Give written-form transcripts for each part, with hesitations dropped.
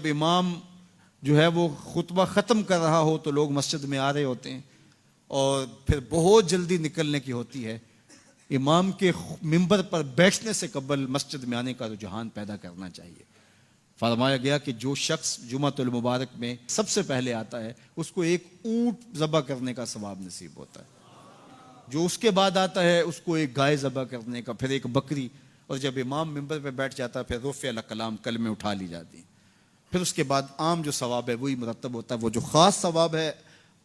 इमाम जो है वो खुतबा ख़त्म कर रहा हो तो लोग मस्जिद में आ रहे होते हैं और फिर बहुत जल्दी निकलने की होती है। इमाम के मिंबर पर बैठने से कबल मस्जिद में आने का रुझान पैदा करना चाहिए। फरमाया गया कि जो शख्स जुमातुल मुबारक में सबसे पहले आता है उसको एक ऊंट ज़बह करने का सवाब नसीब होता है। जो उसके बाद आता है उसको एक गाय ज़बह करने का, फिर एक बकरी, और जब इमाम मिंबर पे बैठ जाता है फिर रुफ़े अल कलाम कलमे उठा ली जाती हैं। फिर उसके बाद आम जो सवाब है वही मुरतब होता है, वो जो ख़ास सवाब है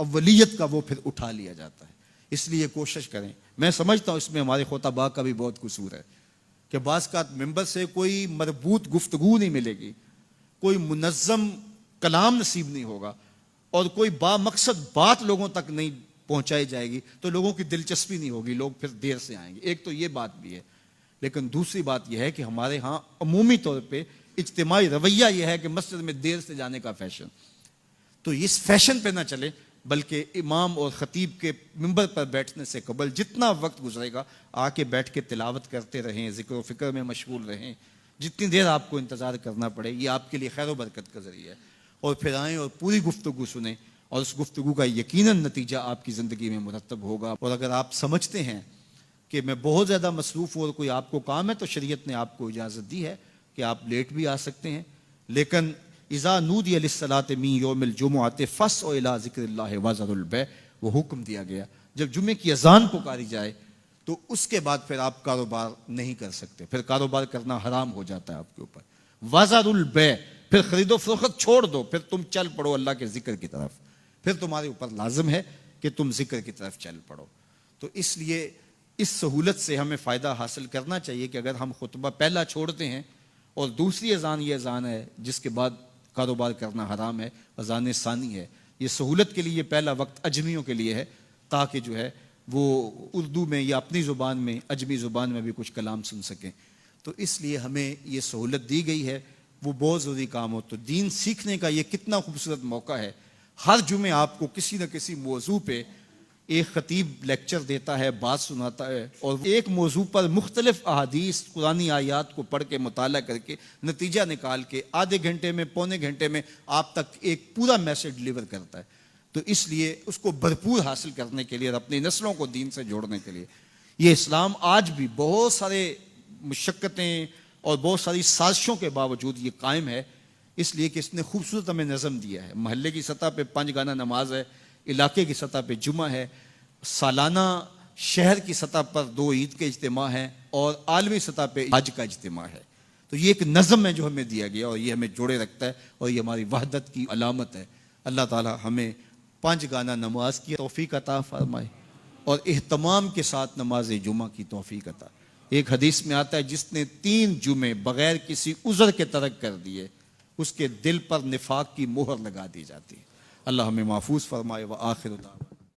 अव्वलियत का वो फिर उठा लिया जाता है। इसलिए कोशिश करें, मैं समझता हूँ इसमें हमारे खुतबा का भी बहुत कसूर है कि बाज़ का मिंबर से कोई मरबूत गुफ्तगू नहीं मिलेगी, कोई मुनज़्ज़म कलाम नसीब नहीं होगा और कोई बामकसद बात लोगों तक नहीं पहुंचाई जाएगी तो लोगों की दिलचस्पी नहीं होगी, लोग फिर देर से आएंगे। एक तो ये बात भी है, लेकिन दूसरी बात यह है कि हमारे यहाँ अमूमी तौर पे इज्तिमाई रवैया यह है कि मस्जिद में देर से जाने का फैशन, तो इस फैशन पे ना चले, बल्कि इमाम और ख़तीब के मिंबर पर बैठने से कबल जितना वक्त गुजरेगा आके बैठ के तिलावत करते रहें, ज़िक्र व फ़िक्र में मशगूल रहें। जितनी देर आपको इंतज़ार करना पड़े ये आपके लिए खैर व बरकत का ज़रिया है। और फिर आएँ और पूरी गुफ्तगू सुने और उस गुफ्तगू का यकीनन नतीजा आपकी ज़िंदगी में मुरतब होगा। और अगर आप समझते हैं कि मैं बहुत ज़्यादा मसरूफ़ हूँ और कोई आपको काम है तो शरीयत ने आपको इजाज़त दी है कि आप लेट भी आ सकते हैं। लेकिन इज़ा नूदिया लिस्सलाति मिन यौमिल जुमुअति फ़स्अउ इला ज़िक्रिल्लाहि वज़रुल बै, वो हुक्म दिया गया जब जुमे की अज़ान पुकारी जाए तो उसके बाद फिर आप कारोबार नहीं कर सकते, फिर कारोबार करना हराम हो जाता है आपके ऊपर। वज़रुल बै, फिर खरीदो फरोख्त छोड़ दो, फिर तुम चल पड़ो अल्लाह के जिक्र की तरफ, फिर तुम्हारे ऊपर लाजिम है कि तुम जिक्र की तरफ चल पड़ो। तो इसलिए इस सहूलत से हमें फ़ायदा हासिल करना चाहिए कि अगर हम खुतबा पहला छोड़ते हैं और दूसरी अज़ान ये अज़ान है जिसके बाद कारोबार करना हराम है, अज़ान सानी है, ये सहूलत के लिए पहला वक्त अजमियों के लिए है ताकि जो है वो उर्दू में या अपनी ज़ुबान में अजमी ज़ुबान में भी कुछ कलाम सुन सकें। तो इसलिए हमें ये सहूलत दी गई है, वो बहुत ज़रूरी काम हो। तो दीन सीखने का ये कितना खूबसूरत मौका है। हर जुमे आपको किसी न किसी मौजू पे एक ख़तीब लेक्चर देता है, बात सुनाता है और एक मौजू पर मुख्तलिफ अहादीस कुरानी आयात को पढ़ के मुताला करके नतीजा निकाल के आधे घंटे में पौने घंटे में आप तक एक पूरा मैसेज डिलीवर करता है। तो इसलिए उसको भरपूर हासिल करने के लिए और अपनी नस्लों को दीन से जोड़ने के लिए ये इस्लाम आज भी बहुत सारे मुशक्क़तें और बहुत सारी साजिशों के बावजूद ये कायम है, इसलिए कि इसने खूबसूरत हमें नज़म दिया है। महल्ले की सतह पे 5 गाना नमाज है, इलाके की सतह पे जुमा है, सालाना शहर की सतह पर 2 ईद के इज्तिमा हैं और आलमी सतह पे हज का इज्तिमा है। तो ये एक नज़म है जो हमें दिया गया और ये हमें जोड़े रखता है और ये हमारी वहदत की अलामत है। अल्लाह ताला हमें 5 गाना नमाज की तौफीक अता फरमाए और इहतमाम के साथ नमाज जुमा की तौफीक अता। एक हदीस में आता है जिसने 3 जुमे बगैर किसी उज़र के तरक कर दिए उसके दिल पर निफाक की मोहर लगा दी जाती है। अल्लाह हमें महफूज फरमाए। व आखिर